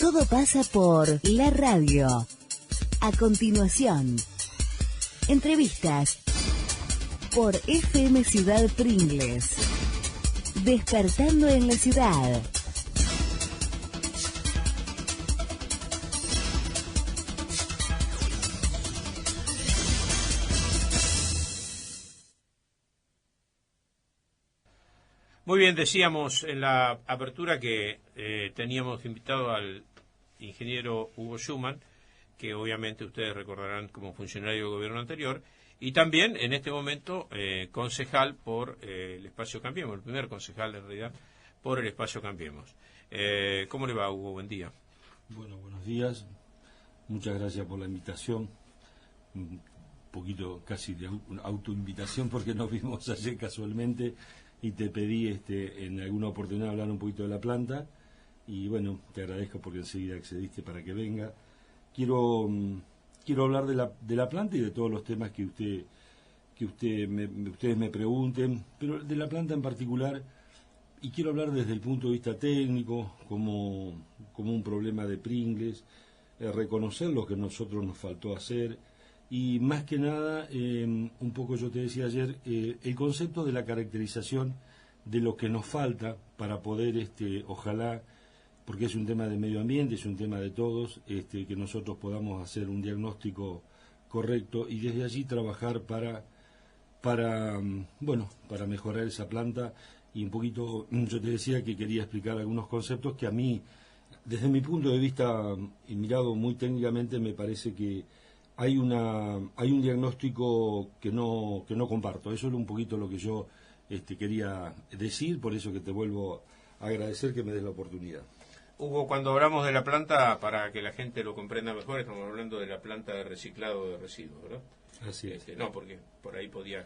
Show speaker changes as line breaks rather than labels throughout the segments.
Todo pasa por la radio. A continuación, entrevistas por FM Ciudad Pringles. Despertando en la ciudad.
Muy bien, decíamos en la apertura que teníamos invitado al ingeniero Hugo Schumann, que obviamente ustedes recordarán como funcionario del gobierno anterior, y también en este momento concejal por el Espacio Cambiemos, el primer concejal en realidad por el Espacio Cambiemos. ¿Cómo le va, Hugo? Buen día.
Bueno, buenos días. Muchas gracias por la invitación. Un poquito casi de autoinvitación porque nos vimos ayer casualmente y te pedí en alguna oportunidad hablar un poquito de la planta y bueno, te agradezco porque enseguida accediste para que venga. Quiero hablar de la planta y de todos los temas que ustedes me pregunten, pero de la planta en particular, y quiero hablar desde el punto de vista técnico, como un problema de Pringles, reconocer lo que nosotros nos faltó hacer, y más que nada, un poco yo te decía ayer, el concepto de la caracterización de lo que nos falta para poder, ojalá, porque es un tema de medio ambiente, es un tema de todos, que nosotros podamos hacer un diagnóstico correcto y desde allí trabajar para mejorar esa planta. Y un poquito, yo te decía que quería explicar algunos conceptos que a mí, desde mi punto de vista, y mirado muy técnicamente, me parece que hay un diagnóstico que no comparto. Eso es un poquito lo que yo quería decir, por eso que te vuelvo a agradecer que me des la oportunidad.
Hugo, cuando hablamos de la planta, para que la gente lo comprenda mejor, estamos hablando de la planta de reciclado de residuos, ¿verdad?
Así es.
No, porque por ahí podía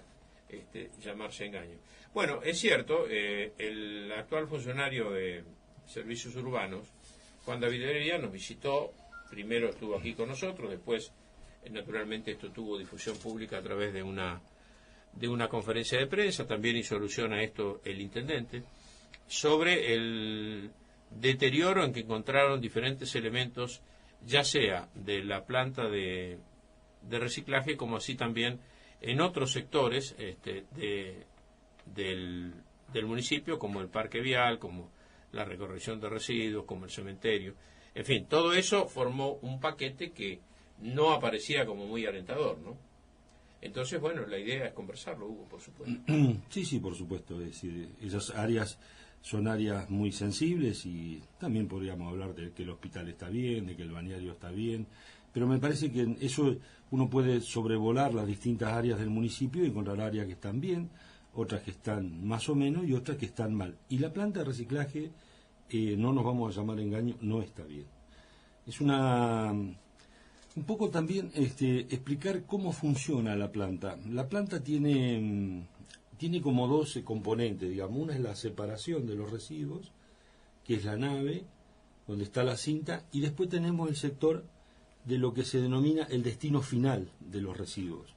llamarse engaño. Bueno, es cierto, el actual funcionario de Servicios Urbanos, Juan David Heredia, nos visitó, primero estuvo aquí con nosotros, después, naturalmente, esto tuvo difusión pública a través de una conferencia de prensa, también hizo alusión a esto el intendente, sobre el deterioro en que encontraron diferentes elementos, ya sea de la planta de reciclaje, como así también en otros sectores del municipio, como el parque vial, como la recolección de residuos, como el cementerio. En fin, todo eso formó un paquete que no aparecía como muy alentador, ¿no? Entonces, bueno, la idea es conversarlo, Hugo, por supuesto.
Sí, por supuesto. Es decir, esas áreas son áreas muy sensibles y también podríamos hablar de que el hospital está bien, de que el balneario está bien, pero me parece que en eso uno puede sobrevolar las distintas áreas del municipio y encontrar áreas que están bien, otras que están más o menos y otras que están mal. Y la planta de reciclaje, no nos vamos a llamar engaño, no está bien. Es un poco también explicar cómo funciona la planta. La planta tiene como 12 componentes, digamos. Una es la separación de los residuos, que es la nave, donde está la cinta, y después tenemos el sector de lo que se denomina el destino final de los residuos.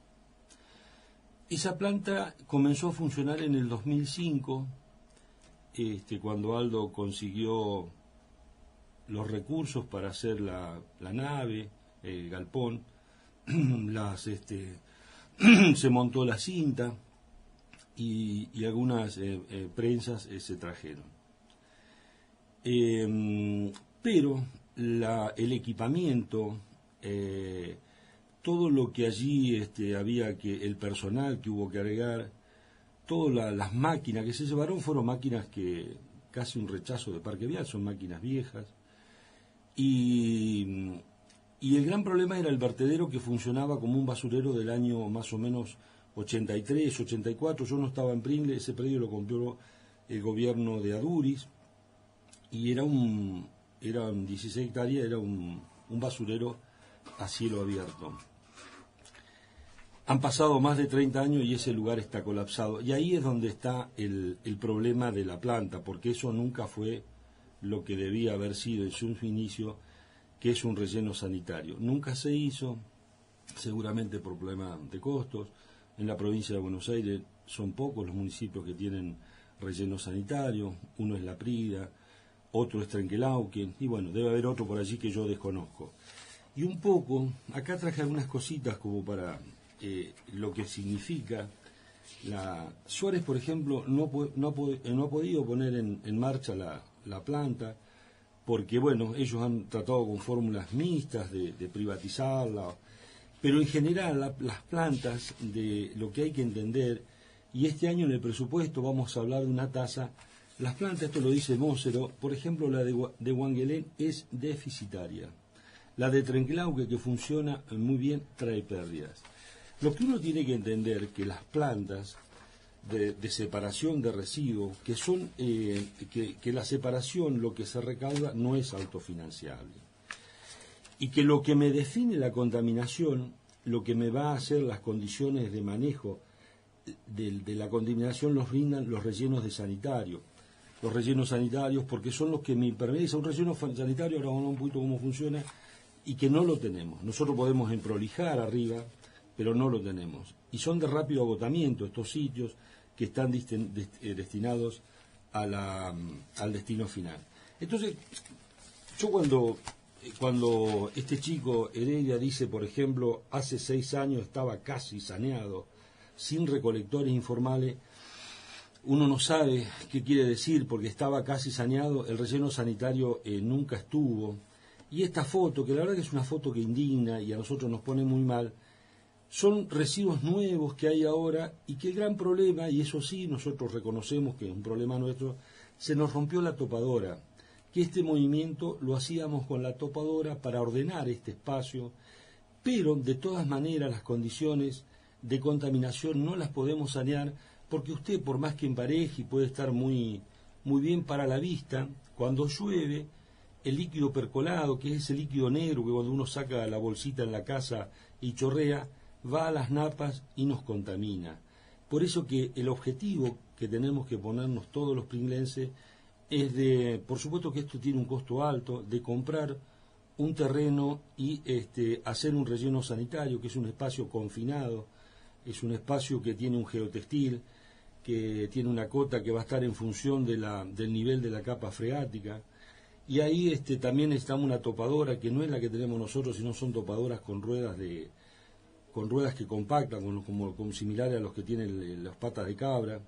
Esa planta comenzó a funcionar en el 2005, cuando Aldo consiguió los recursos para hacer la nave, el galpón, se montó la cinta y algunas prensas se trajeron. Pero el equipamiento, todo lo que allí el personal que hubo que agregar, todas las máquinas que se llevaron fueron máquinas que casi un rechazo de Parque Vial, son máquinas viejas. Y el gran problema era el vertedero, que funcionaba como un basurero del año más o menos 83, 84. Yo no estaba en Pringles, ese predio lo compró el gobierno de Aduris y eran 16 hectáreas, era un basurero a cielo abierto. Han pasado más de 30 años y ese lugar está colapsado. Y ahí es donde está el problema de la planta, porque eso nunca fue lo que debía haber sido en su inicio, que es un relleno sanitario. Nunca se hizo, seguramente por problemas de costos. En la provincia de Buenos Aires son pocos los municipios que tienen relleno sanitario. Uno es La Prida, otro es Trenquelauquen, y bueno, debe haber otro por allí que yo desconozco. Y un poco, acá traje algunas cositas como para lo que significa. Suárez, por ejemplo, no ha podido poner en marcha la planta, porque bueno, ellos han tratado con fórmulas mixtas de privatizarla, pero en general las plantas, de lo que hay que entender, y este año en el presupuesto vamos a hablar de una tasa, las plantas, esto lo dice Mosero, por ejemplo la de Wangelén es deficitaria, la de Trenquelauquen, que funciona muy bien, trae pérdidas. Lo que uno tiene que entender que las plantas de separación de residuos, que son que la separación, lo que se recauda, no es autofinanciable. Y que lo que me define la contaminación, lo que me va a hacer las condiciones de manejo de la contaminación, los brindan los rellenos de sanitario. Los rellenos sanitarios, porque son los que me permiten un relleno sanitario, ahora vamos a hablar un poquito cómo funciona, y que no lo tenemos. Nosotros podemos emprolijar arriba, pero no lo tenemos. Y son de rápido agotamiento estos sitios que están destinados al destino final. Entonces, yo cuando este chico Heredia dice, por ejemplo, hace 6 años estaba casi saneado, sin recolectores informales, uno no sabe qué quiere decir, porque estaba casi saneado, el relleno sanitario nunca estuvo. Y esta foto, que la verdad que es una foto que indigna y a nosotros nos pone muy mal, son residuos nuevos que hay ahora, y que el gran problema, y eso sí, nosotros reconocemos que es un problema nuestro, se nos rompió la topadora, que este movimiento lo hacíamos con la topadora para ordenar este espacio, pero de todas maneras las condiciones de contaminación no las podemos sanear, porque usted, por más que empareje y puede estar muy, muy bien para la vista, cuando llueve, el líquido percolado, que es ese líquido negro que cuando uno saca la bolsita en la casa y chorrea, va a las napas y nos contamina. Por eso que el objetivo que tenemos que ponernos todos los pringlenses es de, por supuesto que esto tiene un costo alto, de comprar un terreno y hacer un relleno sanitario, que es un espacio confinado, es un espacio que tiene un geotextil, que tiene una cota que va a estar en función del nivel de la capa freática, y ahí también necesitamos una topadora, que no es la que tenemos nosotros, sino son topadoras con ruedas que compactan, como similares a los que tienen las patas de cabra,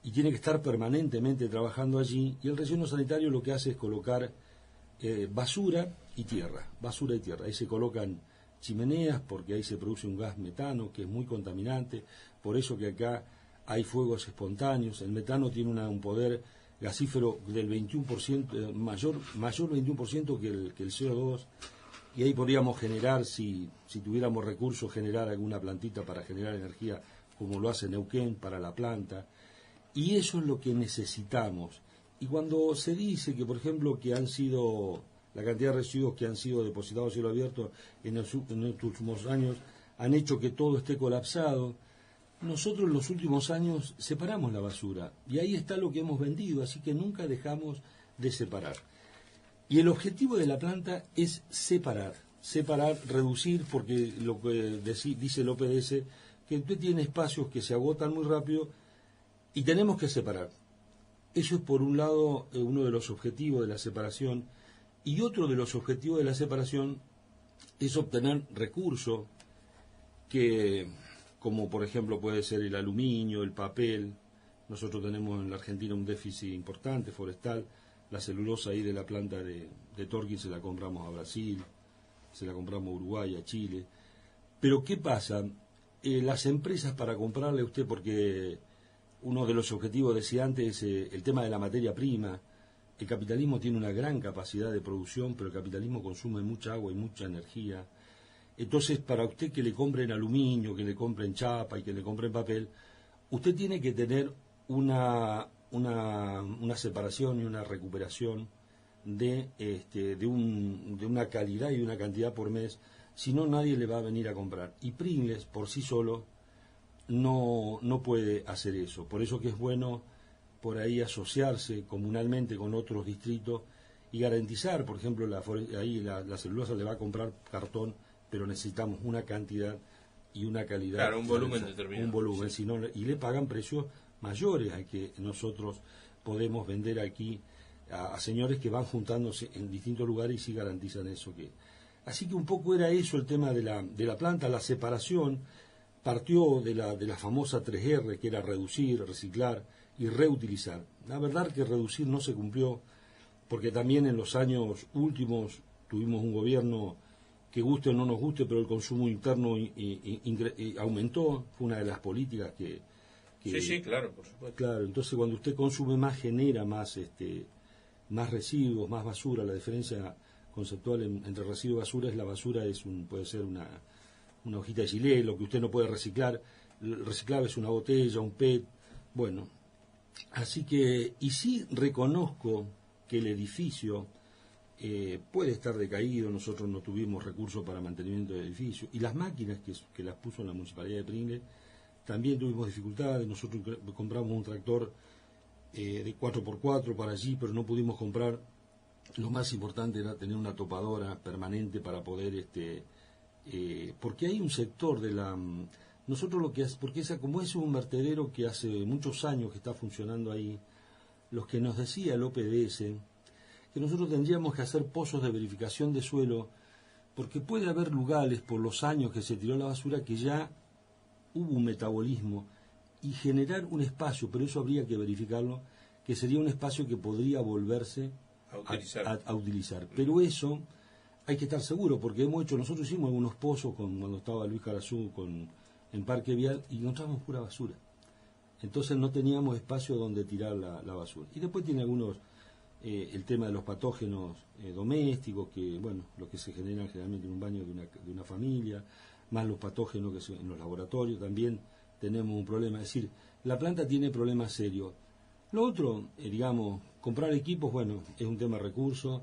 y tiene que estar permanentemente trabajando allí, y el relleno sanitario lo que hace es colocar basura y tierra. Ahí se colocan chimeneas, porque ahí se produce un gas metano que es muy contaminante, por eso que acá hay fuegos espontáneos. El metano tiene un poder gasífero del 21%, mayor 21% que el CO2, y ahí podríamos generar, si tuviéramos recursos, generar alguna plantita para generar energía, como lo hace Neuquén para la planta, y eso es lo que necesitamos. Y cuando se dice que, por ejemplo, que han sido, la cantidad de residuos que han sido depositados a cielo abierto en los últimos años han hecho que todo esté colapsado, nosotros en los últimos años separamos la basura, y ahí está lo que hemos vendido, así que nunca dejamos de separar. Y el objetivo de la planta es separar, reducir, porque lo que dice el OPS, que usted tiene espacios que se agotan muy rápido y tenemos que separar. Eso es, por un lado, uno de los objetivos de la separación, y otro de los objetivos de la separación es obtener recursos que, como por ejemplo puede ser el aluminio, el papel. Nosotros tenemos en la Argentina un déficit importante forestal. La celulosa ahí de la planta de Torquín se la compramos a Brasil, se la compramos a Uruguay, a Chile. Pero ¿qué pasa? Las empresas, para comprarle a usted, porque uno de los objetivos, decía antes, el tema de la materia prima. El capitalismo tiene una gran capacidad de producción, pero el capitalismo consume mucha agua y mucha energía. Entonces, para usted que le compren aluminio, que le compren chapa y que le compren papel, usted tiene que tener una separación y una recuperación de una calidad y una cantidad por mes, si no nadie le va a venir a comprar. Y Pringles por sí solo no puede hacer eso. Por eso que es bueno por ahí asociarse comunalmente con otros distritos y garantizar, por ejemplo, la celulosa le va a comprar cartón, pero necesitamos una cantidad y una calidad.
Claro, un volumen determinado.
Un volumen, sí. Y le pagan precios mayores a que nosotros podemos vender aquí a señores que van juntándose en distintos lugares y sí garantizan eso. Así que un poco era eso el tema de la planta, la separación partió de la famosa 3R, que era reducir, reciclar y reutilizar. La verdad que reducir no se cumplió, porque también en los años últimos tuvimos un gobierno que guste o no nos guste, pero el consumo interno aumentó, fue una de las políticas que
sí, claro, por supuesto.
Claro, entonces cuando usted consume más, genera más residuos, más basura. La diferencia conceptual entre residuo y basura es la basura puede ser una hojita de gilet, lo que usted no puede reciclar. El reciclable es una botella, un PET. Bueno, así que, y sí reconozco que el edificio puede estar decaído, nosotros no tuvimos recursos para mantenimiento del edificio, y las máquinas que las puso en la Municipalidad de Pringles, también tuvimos dificultades. Nosotros compramos un tractor de 4x4 para allí, pero no pudimos comprar. Lo más importante era tener una topadora permanente para poder, porque hay un sector de nosotros lo que hace, porque como es un vertedero que hace muchos años que está funcionando ahí, los que nos decía el OPDS, que nosotros tendríamos que hacer pozos de verificación de suelo, porque puede haber lugares por los años que se tiró la basura que ya hubo un metabolismo, y generar un espacio, pero eso habría que verificarlo, que sería un espacio que podría volverse a utilizar. Pero eso hay que estar seguro, porque nosotros hicimos algunos pozos cuando estaba Luis Carazú en Parque Vial y encontramos pura basura. Entonces no teníamos espacio donde tirar la basura. Y después tiene algunos, el tema de los patógenos domésticos, que bueno, los que se generan generalmente en un baño de una familia, más los patógenos en los laboratorios, también tenemos un problema. Es decir, la planta tiene problemas serios. Lo otro, digamos, comprar equipos, bueno, es un tema de recursos.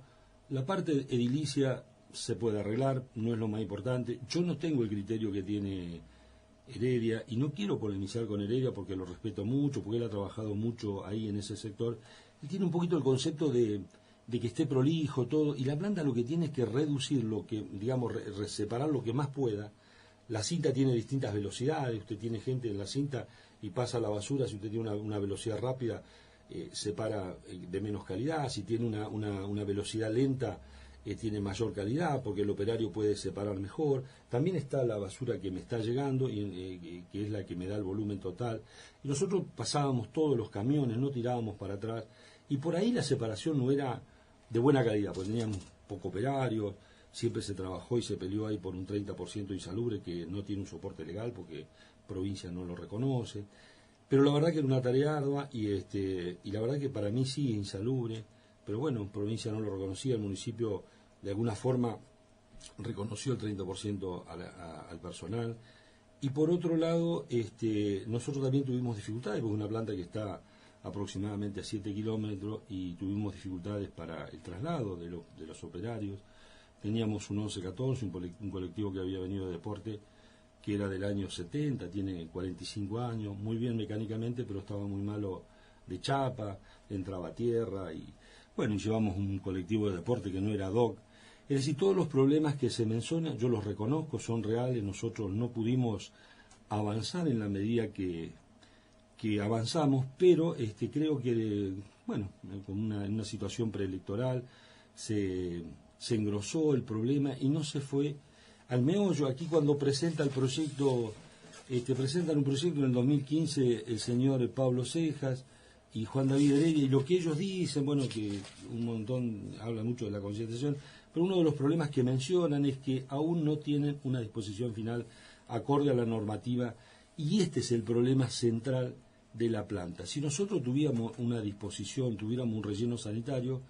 La parte edilicia se puede arreglar, no es lo más importante. Yo no tengo el criterio que tiene Heredia, y no quiero polemizar con Heredia porque lo respeto mucho, porque él ha trabajado mucho ahí en ese sector. Él tiene un poquito el concepto de que esté prolijo todo, y la planta lo que tiene es que reducir digamos, separar lo que más pueda. La cinta tiene distintas velocidades, usted tiene gente en la cinta y pasa la basura, si usted tiene una velocidad rápida, separa de menos calidad, si tiene una velocidad lenta, tiene mayor calidad, porque el operario puede separar mejor. También está la basura que me está llegando, que es la que me da el volumen total. Y nosotros pasábamos todos los camiones, no tirábamos para atrás, y por ahí la separación no era de buena calidad, porque teníamos poco operario. Siempre se trabajó y se peleó ahí por un 30% insalubre que no tiene un soporte legal porque provincia no lo reconoce. Pero la verdad que era una tarea ardua y la verdad que para mí sí insalubre, pero bueno, provincia no lo reconocía, el municipio de alguna forma reconoció el 30% al personal. Y por otro lado, nosotros también tuvimos dificultades, porque es una planta que está aproximadamente a 7 kilómetros y tuvimos dificultades para el traslado de los operarios. Teníamos un 1114, un colectivo que había venido de deporte, que era del año 70, tiene 45 años, muy bien mecánicamente, pero estaba muy malo de chapa, entraba tierra, y bueno, y llevamos un colectivo de deporte que no era DOC. Es decir, todos los problemas que se mencionan, yo los reconozco, son reales. Nosotros no pudimos avanzar en la medida que avanzamos, pero creo que, bueno, en una situación preelectoral se engrosó el problema y no se fue al meollo. Aquí cuando presenta el proyecto, presentan un proyecto en el 2015 el señor Pablo Cejas y Juan David Heredia, y lo que ellos dicen, bueno, que un montón, habla mucho de la concientización, pero uno de los problemas que mencionan es que aún no tienen una disposición final acorde a la normativa, y este es el problema central de la planta. Si nosotros tuviéramos una disposición, tuviéramos un relleno sanitario,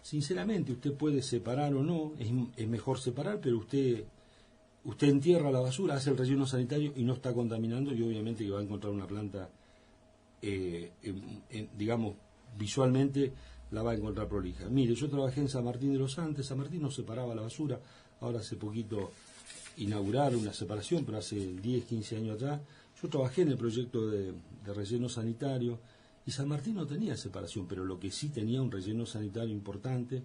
sinceramente usted puede separar o no, es mejor separar, pero usted entierra la basura, hace el relleno sanitario y no está contaminando, y obviamente que va a encontrar una planta, digamos, visualmente la va a encontrar prolija. Mire, yo trabajé en San Martín de los Andes. San Martín no separaba la basura, ahora hace poquito inauguraron una separación, pero hace 10, 15 años atrás yo trabajé en el proyecto de relleno sanitario, y San Martín no tenía separación, pero lo que sí tenía un relleno sanitario importante,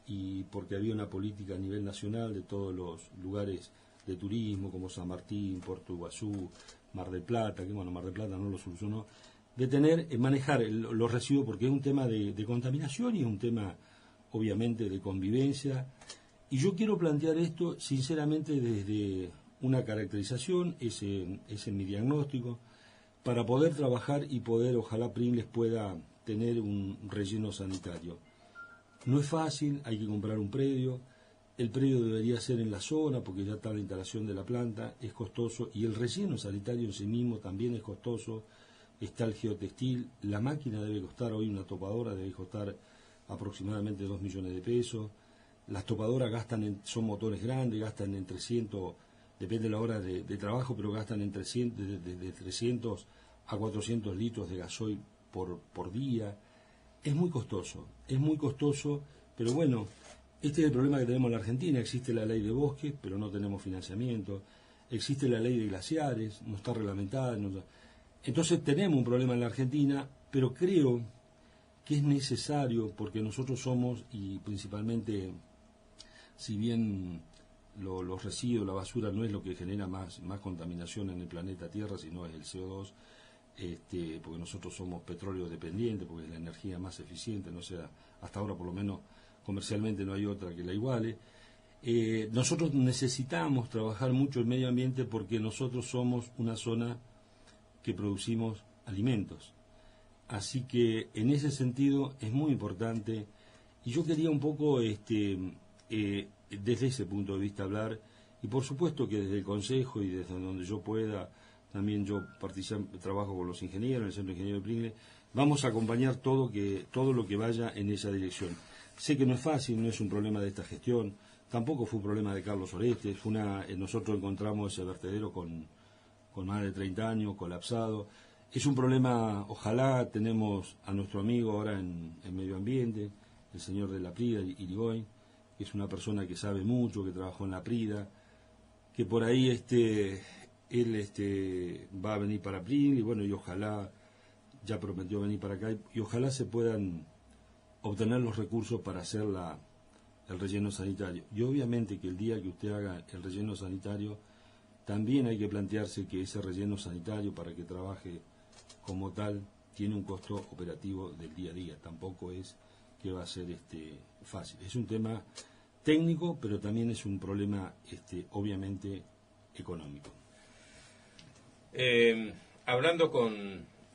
y porque había una política a nivel nacional de todos los lugares de turismo como San Martín, Puerto Iguazú, Mar del Plata, que bueno, Mar del Plata no lo solucionó, de manejar los residuos, porque es un tema de contaminación y es un tema, obviamente, de convivencia. Y yo quiero plantear esto, sinceramente, desde una caracterización, ese es mi diagnóstico, para poder trabajar y poder, ojalá Pringles pueda tener un relleno sanitario. No es fácil, hay que comprar un predio. El predio debería ser en la zona porque ya está la instalación de la planta, es costoso, y el relleno sanitario en sí mismo también es costoso. Está el geotextil, la máquina debe costar, hoy una topadora debe costar aproximadamente 2 millones de pesos. Las topadoras son motores grandes, gastan en 300, depende de la hora de trabajo, pero gastan en 300, de 300 a 400 litros de gasoil por día. Es muy costoso, pero bueno, este es el problema que tenemos en la Argentina. Existe la ley de bosques, pero no tenemos financiamiento. Existe la ley de glaciares, no está reglamentada. Entonces tenemos un problema en la Argentina, pero creo que es necesario, porque nosotros somos, y principalmente, si bien los residuos, la basura no es lo que genera más contaminación en el planeta Tierra, sino es el CO2, porque nosotros somos petróleo dependientes, porque es la energía más eficiente, no sea, hasta ahora por lo menos comercialmente no hay otra que la iguale. Nosotros necesitamos trabajar mucho el medio ambiente porque nosotros somos una zona que producimos alimentos. Así que en ese sentido es muy importante, y yo quería un poco desde ese punto de vista hablar, y por supuesto que desde el Consejo y desde donde yo pueda, también yo trabajo con los ingenieros en el Centro de Ingenieros de Pringles, vamos a acompañar todo lo que vaya en esa dirección. Sé que no es fácil, no es un problema de esta gestión, tampoco fue un problema de Carlos Orestes, nosotros encontramos ese vertedero con más de 30 años, colapsado. Es un problema, ojalá tenemos a nuestro amigo ahora en medio ambiente, el señor de la Prida, Irigoyen, que es una persona que sabe mucho, que trabajó en la Prida, que por ahí él va a venir para Pringles, y bueno, y ojalá, ya prometió venir para acá, y ojalá se puedan obtener los recursos para hacer el relleno sanitario. Y obviamente que el día que usted haga el relleno sanitario, también hay que plantearse que ese relleno sanitario, para que trabaje como tal, tiene un costo operativo del día a día. Tampoco es que va a ser fácil. Es un tema técnico, pero también es un problema obviamente económico.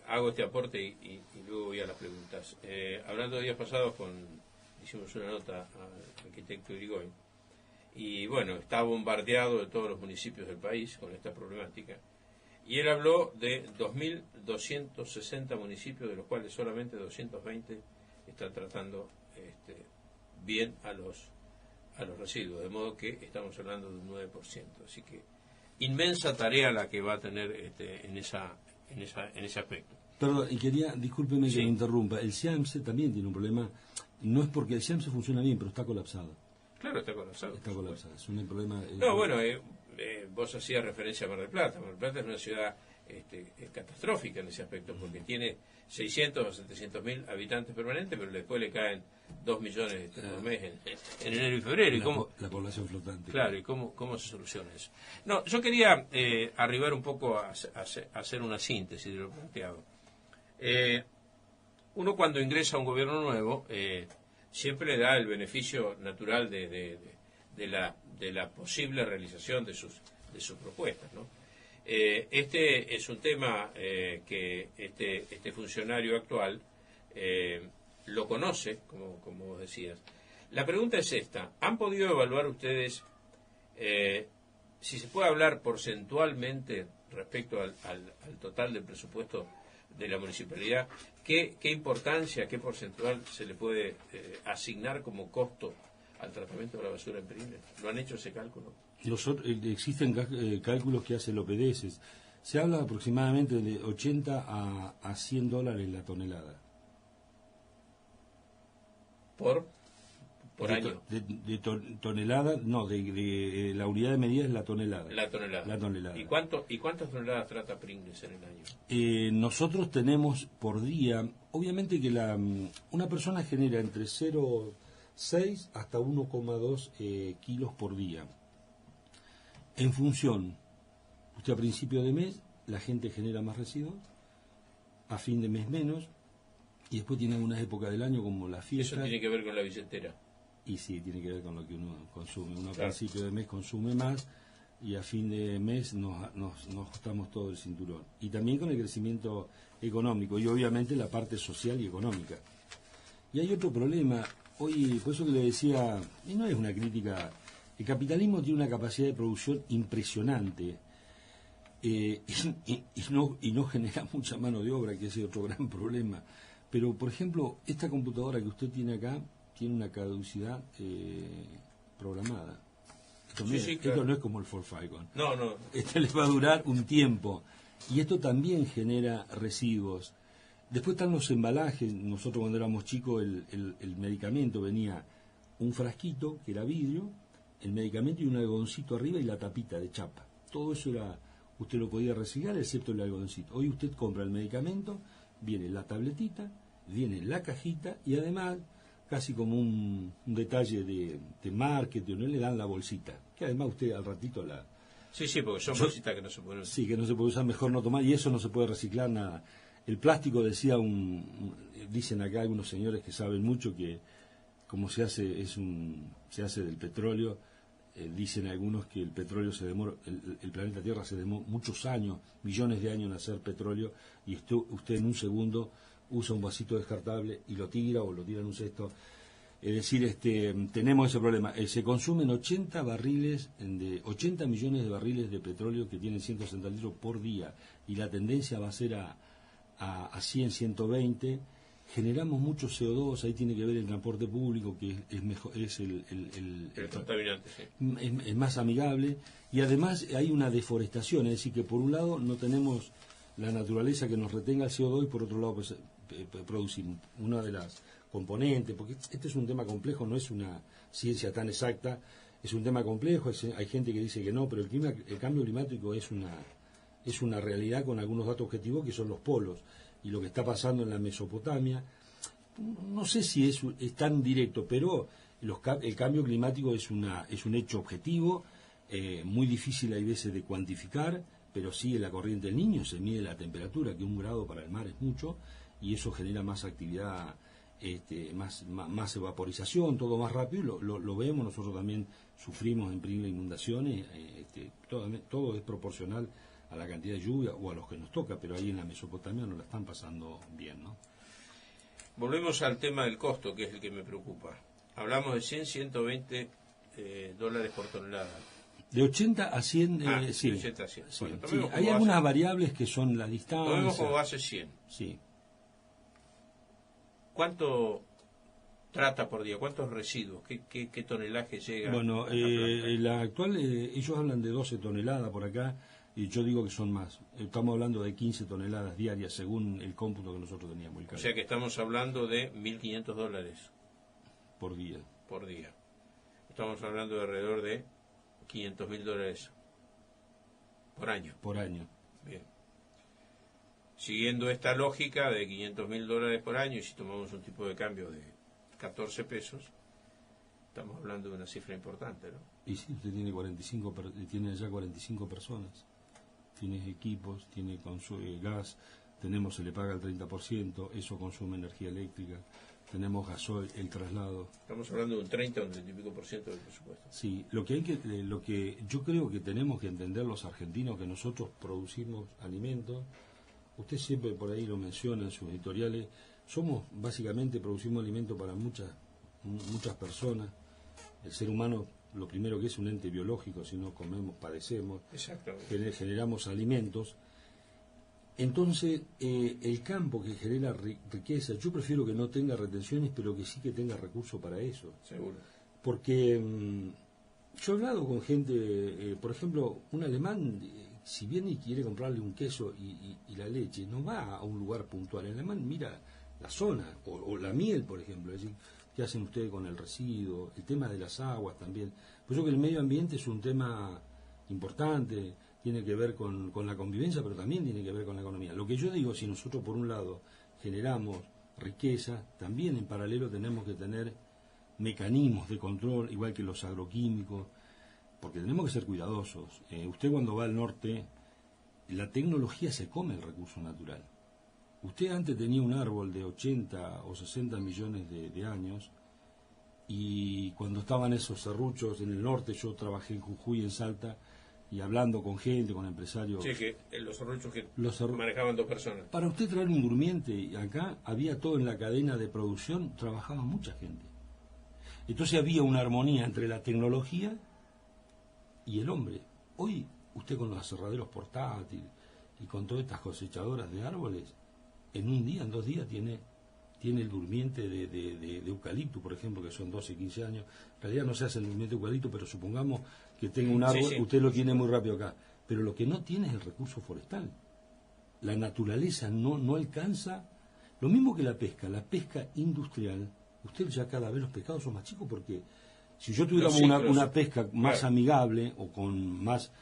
Hago este aporte y luego voy a las preguntas. Hablando días pasados hicimos una nota al arquitecto Irigoyen, y bueno, está bombardeado de todos los municipios del país con esta problemática, y él habló de 2.260 municipios, de los cuales solamente 220 están tratando bien a los residuos, de modo que estamos hablando de un 9%, así que inmensa tarea la que va a tener en ese aspecto.
Perdón, y discúlpeme que me interrumpa, el SIAMSE también tiene un problema, no es porque el SIAMSE funciona bien, pero está colapsado.
Claro, está colapsado.
Está colapsado, es un problema...
No, bueno, vos hacías referencia a Mar del Plata. Mar del Plata es una ciudad catastrófica en ese aspecto, porque tiene 600 o 700 mil habitantes permanentes, pero después le caen 2 millones por mes en enero y febrero.
La población flotante.
Claro, ¿y cómo se soluciona eso? No, yo quería arribar un poco a hacer una síntesis de lo planteado. Uno cuando ingresa a un gobierno nuevo siempre le da el beneficio natural de la posible realización de sus propuestas, ¿no? Este es un tema que este funcionario actual lo conoce, como vos decías. La pregunta es esta: ¿han podido evaluar ustedes si se puede hablar porcentualmente respecto al total del presupuesto de la municipalidad, qué importancia, qué porcentual se le puede asignar como costo al tratamiento de la basura en Pringles? ¿Lo han hecho ese cálculo?
Existen cálculos que hacen los PDS. Se habla aproximadamente de 80 a 100 dólares la tonelada.
¿Por año?
De tonelada, no, de la unidad de medida es la tonelada.
La tonelada. ¿Y cuántas toneladas trata Pringles en el año?
Nosotros tenemos por día, obviamente que una persona genera entre 0,6 hasta 1,2 kilos por día. En función, usted a principio de mes, la gente genera más residuos, a fin de mes menos, y después tiene algunas épocas del año como la fiesta.
Eso tiene que ver con la billetera.
Y sí, tiene que ver con lo que uno consume. Uno
Claro.
a principio de mes consume más y a fin de mes nos ajustamos todo el cinturón. Y también con el crecimiento económico y obviamente la parte social y económica. Y hay otro problema. Hoy, por eso que le decía, y no es una crítica, el capitalismo tiene una capacidad de producción impresionante y no genera mucha mano de obra, que ese es otro gran problema. Pero, por ejemplo, esta computadora que usted tiene acá tiene una caducidad programada. Esto,
Claro.
Esto no es como el Ford Falcon.
No.
Este les va a durar un tiempo. Y esto también genera residuos. Después están los embalajes. Nosotros cuando éramos chicos el medicamento venía un frasquito, que era vidrio, el medicamento y un algodoncito arriba y la tapita de chapa. Todo eso usted lo podía reciclar excepto el algodoncito. Hoy usted compra el medicamento, viene la tabletita, viene la cajita y además, casi como un detalle de marketing, no le dan la bolsita, que además usted al ratito la...
Sí, porque son bolsitas que no se pueden usar.
Sí, que no se puede usar, mejor no tomar, y eso no se puede reciclar nada. El plástico, dicen acá algunos señores que saben mucho, que como se hace del petróleo, dicen algunos que el petróleo se demora, el planeta Tierra se demora muchos años, millones de años en hacer petróleo, y usted en un segundo usa un vasito descartable y lo tira o lo tira en un cesto. Es decir, tenemos ese problema. Se consumen 80 millones de barriles de petróleo que tienen 160 litros por día, y la tendencia va a ser a 100, 120. Generamos mucho CO2, ahí tiene que ver el transporte público, que es mejor, es el
contaminante, sí.
Es más amigable, y además hay una deforestación, es decir, que por un lado no tenemos la naturaleza que nos retenga el CO2 y por otro lado pues, producimos una de las componentes, porque este es un tema complejo, no es una ciencia tan exacta, es un tema complejo, hay gente que dice que no, pero el cambio climático es una realidad con algunos datos objetivos que son los polos, y lo que está pasando en la Mesopotamia, no sé si es tan directo, pero el cambio climático es un hecho objetivo, muy difícil hay veces de cuantificar, pero sigue la corriente del Niño, se mide la temperatura, que 1 grado para el mar es mucho, y eso genera más actividad, más evaporización, todo más rápido, lo vemos, nosotros también sufrimos en Pringles inundaciones, todo es proporcional a la cantidad de lluvia o a los que nos toca, pero ahí en la Mesopotamia no la están pasando bien, ¿no?
Volvemos al tema del costo, que es el que me preocupa. Hablamos de 100, 120 dólares por tonelada.
De 80 a 100, sí.
De 80 a 100.
Sí,
Bueno,
sí. Hay algunas variables que son la distancia.
Tomemos como base 100.
Sí.
¿Cuánto trata por día? ¿Cuántos residuos? ¿Qué tonelaje llega?
Bueno, la actual, ellos hablan de 12 toneladas por acá, y yo digo que son más. Estamos hablando de 15 toneladas diarias, según el cómputo que nosotros teníamos.
O sea que estamos hablando de 1.500 dólares.
Por día.
Por día. Estamos hablando de alrededor de 500.000 dólares por año.
Por año.
Bien. Siguiendo esta lógica de 500.000 dólares por año, y si tomamos un tipo de cambio de 14 pesos, estamos hablando de una cifra importante, ¿no?
Y sí, usted tiene ya 45 personas. Tiene equipos, tiene gas, se le paga el 30%, eso consume energía eléctrica, tenemos gasoil, el traslado.
Estamos hablando de un 30 o un 30 y pico por ciento del presupuesto.
Sí, lo que yo creo que tenemos que entender los argentinos, que nosotros producimos alimentos, usted siempre por ahí lo menciona en sus editoriales, básicamente producimos alimentos para muchas personas. El ser humano, lo primero que es un ente biológico, si no comemos, padecemos.
Exactamente.
Generamos alimentos. Entonces, el campo que genera riqueza, yo prefiero que no tenga retenciones, pero que sí que tenga recursos para eso.
Seguro.
Porque yo he hablado con gente, por ejemplo, un alemán, si viene y quiere comprarle un queso y la leche, no va a un lugar puntual. El alemán mira la zona, o la miel, por ejemplo, es decir, ¿qué hacen ustedes con el residuo? El tema de las aguas también. Pues yo creo que el medio ambiente es un tema importante, tiene que ver con la convivencia, pero también tiene que ver con la economía. Lo que yo digo, si nosotros por un lado generamos riqueza, también en paralelo tenemos que tener mecanismos de control, igual que los agroquímicos, porque tenemos que ser cuidadosos. Usted cuando va al norte, la tecnología se come el recurso natural. Usted antes tenía un árbol de 80 o 60 millones de años, y cuando estaban esos serruchos en el norte, yo trabajé en Jujuy, en Salta, y hablando con gente, con empresarios.
Sí, que los serruchos que manejaban 2 personas.
Para usted traer un durmiente, acá había todo en la cadena de producción, trabajaba mucha gente. Entonces había una armonía entre la tecnología y el hombre. Hoy, usted con los aserraderos portátiles y con todas estas cosechadoras de árboles, en un día, en 2 días, tiene el durmiente de eucalipto, por ejemplo, que son 12, 15 años. En realidad no se hace el durmiente de eucalipto, pero supongamos que tenga un árbol,
sí,
usted lo tiene muy rápido acá. Pero lo que no tiene es el recurso forestal. La naturaleza no alcanza. Lo mismo que la pesca industrial. Usted ya cada vez los pescados son más chicos, porque si yo tuviéramos una pesca más amigable o con más...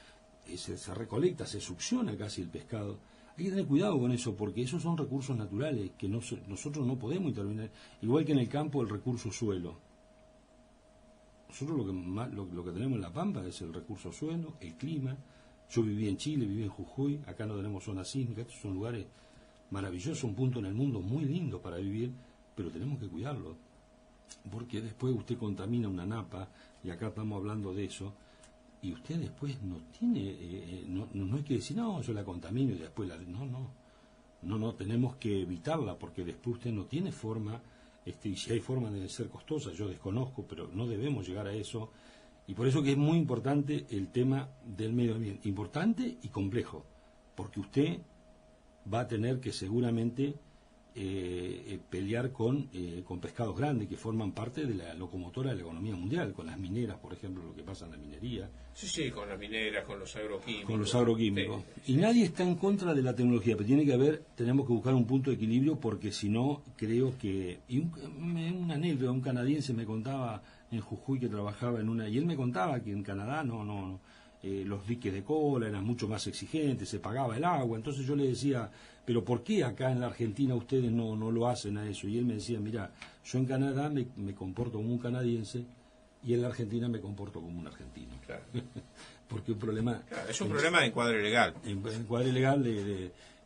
se recolecta, se succiona casi el pescado. Hay que tener cuidado con eso, porque esos son recursos naturales que nosotros no podemos intervenir. Igual que en el campo el recurso suelo. Nosotros lo que tenemos en La Pampa es el recurso suelo, el clima. Yo viví en Chile, viví en Jujuy, acá no tenemos zonas sísmicas, estos son lugares maravillosos, un punto en el mundo muy lindo para vivir, pero tenemos que cuidarlo, porque después usted contamina una napa, y acá estamos hablando de eso, y usted después no tiene, no hay que decir, no, yo la contamino y después no, tenemos que evitarla, porque después usted no tiene forma, y si hay forma debe ser costosa, yo desconozco, pero no debemos llegar a eso, y por eso que es muy importante el tema del medio ambiente, importante y complejo, porque usted va a tener que seguramente pelear con pescados grandes que forman parte de la locomotora de la economía mundial, con las mineras, por ejemplo, lo que pasa en la minería.
Sí, con las mineras, con los agroquímicos.
Con los agroquímicos.
Sí.
Y nadie está en contra de la tecnología, pero tenemos que buscar un punto de equilibrio, porque si no, creo que... Y una anécdota, un canadiense me contaba en Jujuy que trabajaba en una... Y él me contaba que en Canadá los diques de cola eran mucho más exigentes, se pagaba el agua. Entonces yo le decía, pero ¿por qué acá en la Argentina ustedes no lo hacen a eso? Y él me decía, mira, yo en Canadá me comporto como un canadiense y en la Argentina me comporto como un argentino.
Claro.
Porque un problema...
Claro, es un problema de encuadre legal.
Encuadre legal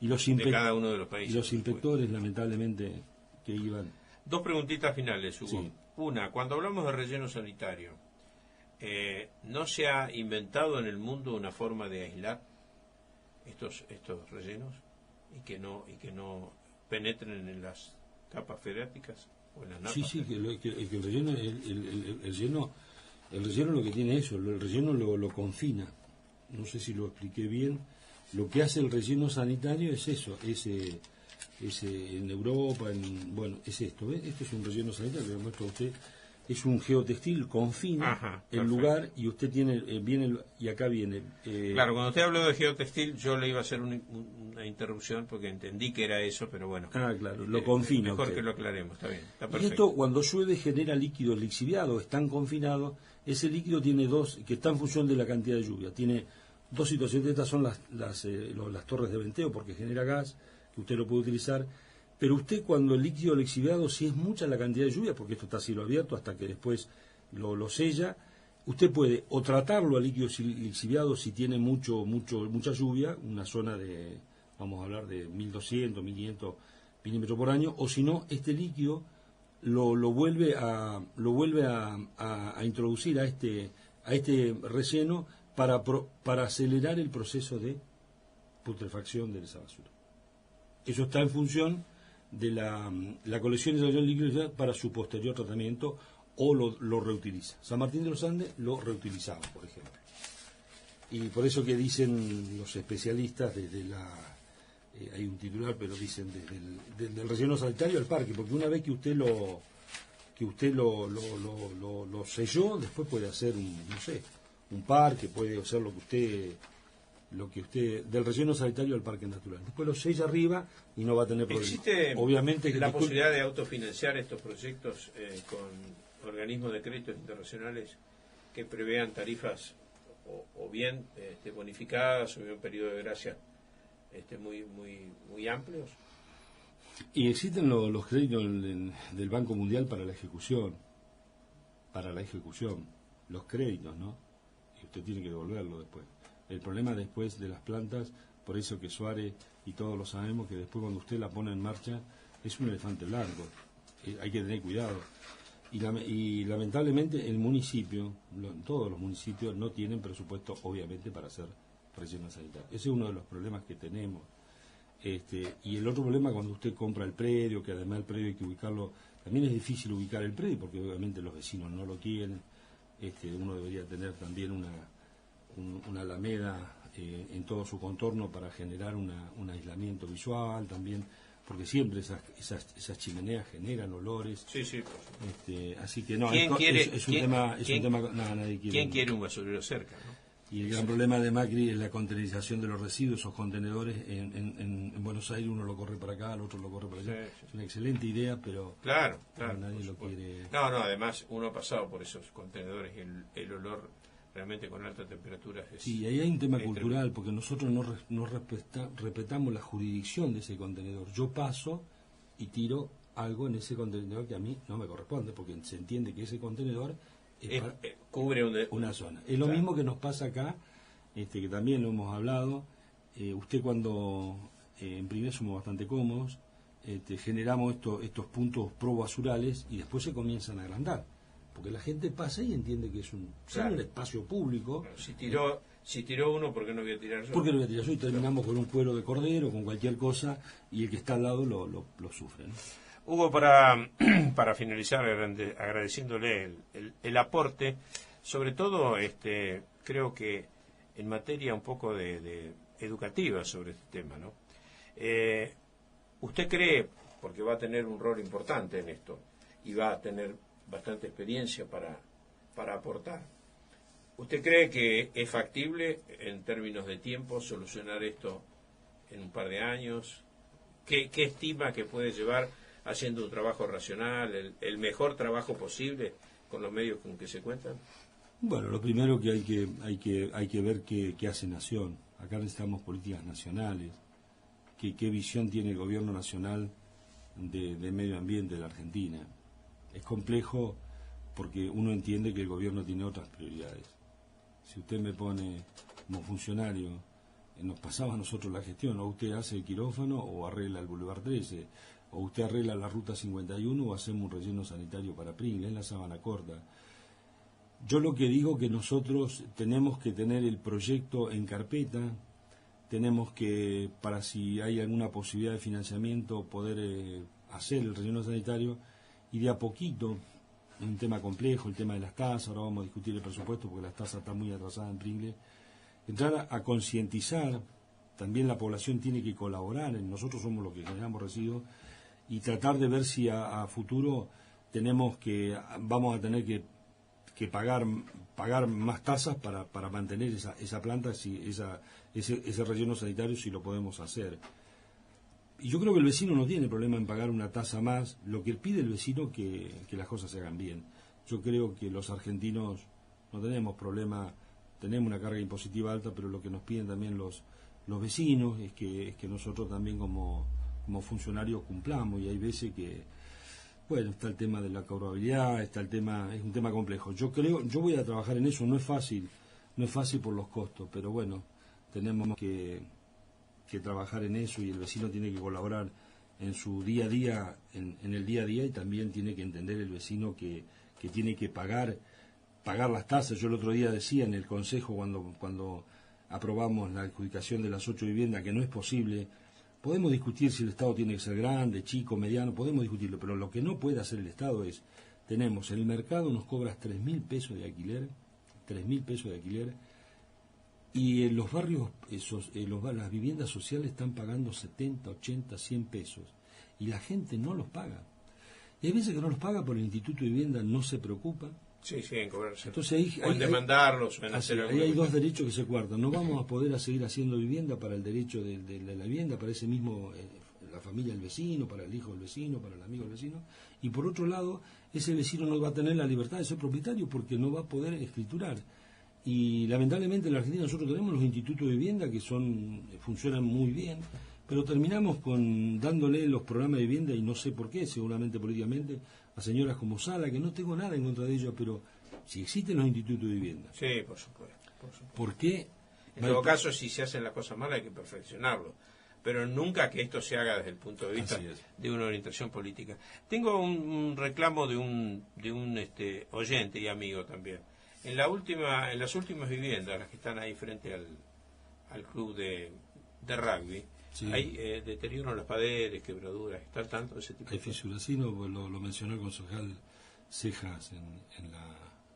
y los
de cada uno de los países.
Y los inspectores, lamentablemente, que iban...
2 preguntitas finales, Hugo.
Sí.
Una, cuando hablamos de relleno sanitario, ¿no se ha inventado en el mundo una forma de aislar estos rellenos y que no penetren en las capas freáticas o en las napas?
Sí, que el relleno, el relleno lo que tiene eso, el relleno lo confina. No sé si lo expliqué bien. Lo que hace el relleno sanitario es eso, en Europa, es esto, ¿ves? Esto es un relleno sanitario, que le muestro a usted. Es un geotextil, confina el lugar, y usted tiene, y acá viene...
Claro, cuando usted habló de geotextil, yo le iba a hacer una interrupción, porque entendí que era eso, pero bueno.
Claro, lo confina.
Mejor
usted.
que lo aclaremos, está bien, está perfecto.
Y esto, cuando llueve, genera líquido lixiviado, están confinados. Ese líquido tiene que está en función de la cantidad de lluvia. Tiene 2 situaciones. Estas son las torres de venteo, porque genera gas, que usted lo puede utilizar. Pero usted, cuando el líquido lixiviado, si es mucha la cantidad de lluvia, porque esto está a cielo abierto hasta que después lo sella, usted puede o tratarlo al líquido lixiviado si tiene mucha lluvia, una zona de, vamos a hablar de 1200, 1500 milímetros por año, o si no, este líquido lo vuelve a introducir a este relleno para acelerar el proceso de putrefacción de esa basura. Eso está en función de la colección de relleno líquido para su posterior tratamiento, o lo reutiliza. San Martín de los Andes lo reutilizaba, por ejemplo. Y por eso que dicen los especialistas hay un titular, pero dicen desde el relleno sanitario al parque, porque una vez que usted lo selló, después puede hacer un parque, puede hacer lo que usted del relleno sanitario al parque natural. Después lo sella arriba y no va a tener problemas.
¿Existe
obviamente
la posibilidad de autofinanciar estos proyectos con organismos de créditos internacionales que prevean tarifas o bien bonificadas o bien periodo de gracia muy amplios?
Y existen los créditos del Banco Mundial para la ejecución, los créditos, ¿no? Y usted tiene que devolverlo después. El problema después de las plantas por eso que Suárez, y todos lo sabemos, que después cuando usted la pone en marcha, es un elefante blanco. Hay que tener cuidado. Y lamentablemente el municipio, todos los municipios no tienen presupuesto, obviamente, para hacer rellenos sanitarios. Ese es uno de los problemas que tenemos. Y el otro problema, cuando usted compra el predio, que además el predio hay que ubicarlo, también es difícil ubicar el predio, porque obviamente los vecinos no lo quieren. Uno debería tener también una alameda en todo su contorno para generar un aislamiento visual también, porque siempre esas chimeneas generan olores.
Sí, sí.
Así que no,
es
un tema, nadie quiere.
¿Quién quiere un basurero cerca, no?
Y el gran problema de Macri es la containerización de los residuos, esos contenedores. En Buenos Aires uno lo corre para acá, el otro lo corre para allá. Sí. Es una excelente idea, pero
claro,
nadie lo quiere.
No, además uno ha pasado por esos contenedores y el olor realmente con alta temperatura es...
Sí, ahí hay un tema cultural, porque nosotros no respetamos la jurisdicción de ese contenedor. Yo paso y tiro algo en ese contenedor que a mí no me corresponde, porque se entiende que ese contenedor
cubre
una zona. Es lo mismo que nos pasa acá, que también lo hemos hablado. Usted cuando en primer somos bastante cómodos, generamos estos puntos probasurales y después se comienzan a agrandar, porque la gente pasa y entiende que es un espacio público.
Claro, si tiró uno, ¿por qué no voy a tirar yo?
¿Por qué no voy a tirar yo? Y terminamos con un cuero de cordero, con cualquier cosa, y el que está al lado lo sufre, ¿no?
Hugo, para finalizar, agradeciéndole el aporte, sobre todo creo que en materia un poco de educativa sobre este tema, ¿no? ¿Usted cree, porque va a tener un rol importante en esto y va a tener bastante experiencia para aportar, ¿usted cree que es factible en términos de tiempo solucionar esto en un par de años? ¿Qué estima que puede llevar haciendo un trabajo racional, el mejor trabajo posible con los medios con que se cuentan?
Bueno, lo primero que hay que ver qué hace Nación. Acá necesitamos políticas nacionales. ¿Qué visión tiene el gobierno nacional de medio ambiente de la Argentina? Es complejo porque uno entiende que el gobierno tiene otras prioridades. Si usted me pone como funcionario, nos pasaba a nosotros la gestión, o usted hace el quirófano o arregla el Boulevard 13, o usted arregla la Ruta 51 o hacemos un relleno sanitario para Pringles en la Sabana Corta. Yo lo que digo que nosotros tenemos que tener el proyecto en carpeta, tenemos que, para si hay alguna posibilidad de financiamiento, poder hacer el relleno sanitario, y de a poquito, un tema complejo, el tema de las tasas, ahora vamos a discutir el presupuesto porque las tasas están muy atrasadas en Pringles, entrar a concientizar, también la población tiene que colaborar, nosotros somos los que generamos residuos, y tratar de ver si a futuro vamos a tener que pagar más tasas para mantener esa planta, ese relleno sanitario, si lo podemos hacer. Y yo creo que el vecino no tiene problema en pagar una tasa más, lo que pide el vecino que las cosas se hagan bien. Yo creo que los argentinos no tenemos problema, tenemos una carga impositiva alta, pero lo que nos piden también los vecinos es que nosotros también como funcionarios cumplamos, y hay veces que, bueno, está el tema de la cobrabilidad, es un tema complejo. Yo voy a trabajar en eso, no es fácil por los costos, pero bueno, tenemos que trabajar en eso, y el vecino tiene que colaborar en su día a día, en el día a día, y también tiene que entender el vecino que tiene que pagar las tasas. Yo el otro día decía en el Consejo, cuando aprobamos la adjudicación de las 8 viviendas, que no es posible. Podemos discutir si el Estado tiene que ser grande, chico, mediano, podemos discutirlo, pero lo que no puede hacer el Estado es, tenemos el mercado, nos cobras 3.000 pesos de alquiler, y en los barrios, las viviendas sociales están pagando 70, 80, 100 pesos, y la gente no los paga. Y hay veces que no los paga porque el Instituto de Vivienda no se preocupa.
Sí, en cobrarse.
Entonces
o en demandarlos, o en hacer algo.
Ahí hay dos derechos que se cuartan. No vamos a poder seguir haciendo vivienda para el derecho de la vivienda, para ese mismo, la familia del vecino, para el hijo del vecino, para el amigo del vecino. Y por otro lado, ese vecino no va a tener la libertad de ser propietario porque no va a poder escriturar. Y lamentablemente en la Argentina nosotros tenemos los institutos de vivienda que funcionan muy bien, pero terminamos dándole los programas de vivienda, y no sé por qué, seguramente políticamente, a señoras como Sala, que no tengo nada en contra de ellos, pero si existen los institutos de vivienda,
sí, por supuesto.
¿por qué
En todo caso, si se hacen las cosas mal hay que perfeccionarlo, pero nunca que esto se haga desde el punto de vista de una orientación política. Tengo un reclamo de un oyente y amigo también. En las últimas viviendas, las que están ahí frente al club de rugby, hay deterioro en las paredes, quebraduras, está al tanto de ese tipo de cosas.
Hay fisuras, sí, lo mencionó el concejal Cejas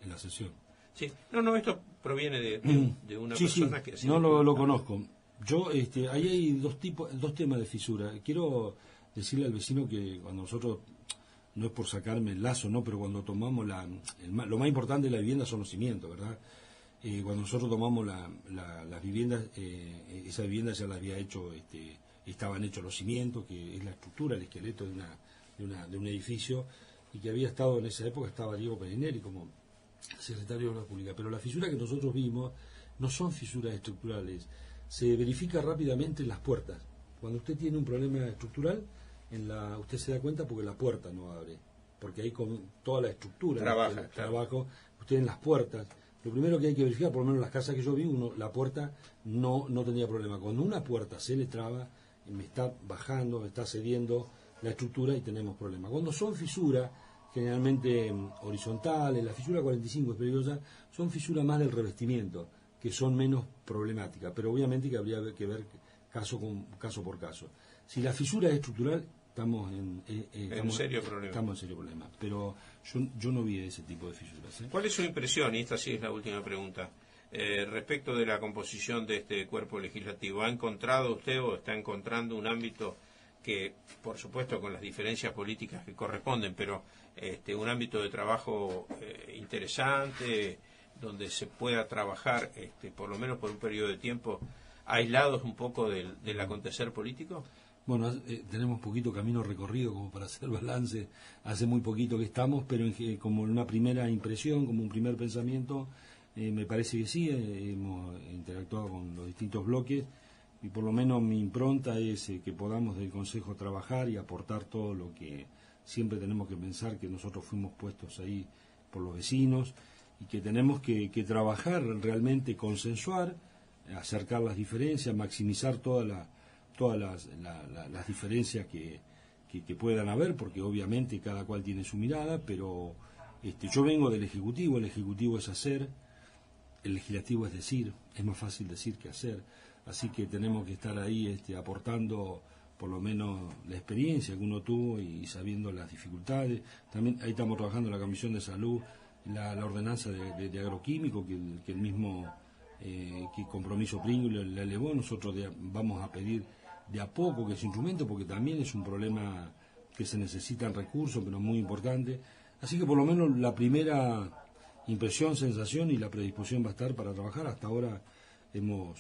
en la sesión.
Sí, no, esto proviene de una persona que...
No lo conozco. Yo, ahí hay dos temas de fisura. Quiero decirle al vecino que cuando nosotros, no es por sacarme el lazo, no, pero cuando tomamos lo más importante de la vivienda son los cimientos, ¿verdad? Cuando nosotros tomamos las viviendas, esa vivienda ya la había hecho, estaban hechos los cimientos, que es la estructura, el esqueleto de un edificio, y que había estado en esa época, estaba Diego Perinelli como secretario de la República. Pero las fisuras que nosotros vimos no son fisuras estructurales, se verifica rápidamente en las puertas. Cuando usted tiene un problema estructural, usted se da cuenta porque la puerta no abre, porque ahí con toda la estructura trabajo, usted en las puertas, lo primero que hay que verificar, por lo menos en las casas que yo vi, la puerta no tenía problema. Cuando una puerta se le traba, me está bajando, me está cediendo la estructura y tenemos problemas. Cuando son fisuras, generalmente horizontales, la fisura 45 es peligrosa, son fisuras más del revestimiento, que son menos problemáticas, pero obviamente que habría que ver caso por caso. Si la fisura es estructural, estamos en
serio problema.
Pero yo no vi ese tipo de fisuras.
¿Cuál es su impresión, y esta sí es la última pregunta, respecto de la composición de este cuerpo legislativo? ¿Ha encontrado usted o está encontrando un ámbito que, por supuesto, con las diferencias políticas que corresponden, pero un ámbito de trabajo interesante, donde se pueda trabajar, por lo menos por un periodo de tiempo, aislados un poco del acontecer político?
Bueno, tenemos poquito camino recorrido como para hacer balance, hace muy poquito que estamos, pero como una primera impresión, como un primer pensamiento, me parece que sí, hemos interactuado con los distintos bloques, y por lo menos mi impronta es que podamos del Consejo trabajar y aportar todo lo que siempre tenemos que pensar, que nosotros fuimos puestos ahí por los vecinos, y que tenemos que trabajar realmente, consensuar, acercar las diferencias, maximizar todas las diferencias que puedan haber, porque obviamente cada cual tiene su mirada, pero yo vengo del Ejecutivo, el Ejecutivo es hacer, el Legislativo es decir, es más fácil decir que hacer, así que tenemos que estar ahí aportando por lo menos la experiencia que uno tuvo y sabiendo las dificultades. También ahí estamos trabajando en la Comisión de Salud, la ordenanza de agroquímico que el mismo que Compromiso Pringles la elevó. Nosotros vamos a pedir de a poco que ese instrumento, porque también es un problema que se necesitan recursos, pero muy importante. Así que por lo menos la primera impresión, sensación y la predisposición va a estar para trabajar. Hasta ahora no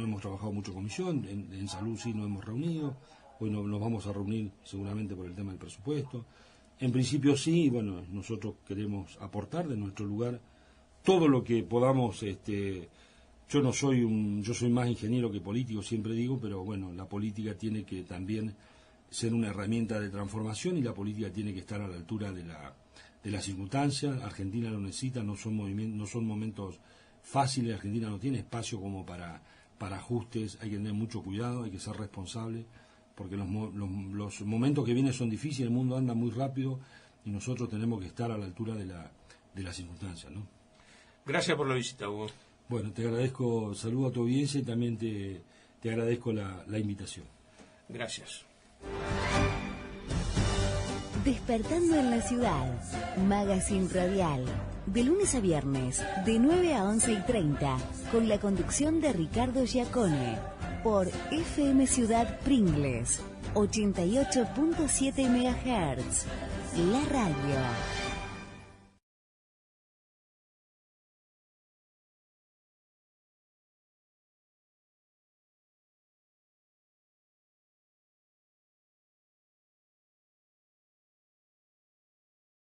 hemos trabajado mucho en comisión, en salud sí nos hemos reunido, hoy nos vamos a reunir seguramente por el tema del presupuesto. En principio sí, bueno, nosotros queremos aportar de nuestro lugar todo lo que podamos. Yo soy más ingeniero que político, siempre digo, pero bueno, la política tiene que también ser una herramienta de transformación y la política tiene que estar a la altura de las circunstancias. Argentina lo necesita, no son momentos fáciles, Argentina no tiene espacio como para ajustes, hay que tener mucho cuidado, hay que ser responsable, porque los momentos que vienen son difíciles, el mundo anda muy rápido y nosotros tenemos que estar a la altura de las circunstancias, ¿no?
Gracias por la visita, Hugo.
Bueno, te agradezco, saludo a tu audiencia y también te agradezco la invitación.
Gracias.
Despertando en la ciudad, Magazine Radial, de lunes a viernes, de 9 a 11:30, con la conducción de Ricardo Giacone, por FM Ciudad Pringles, 88.7 MHz, la radio.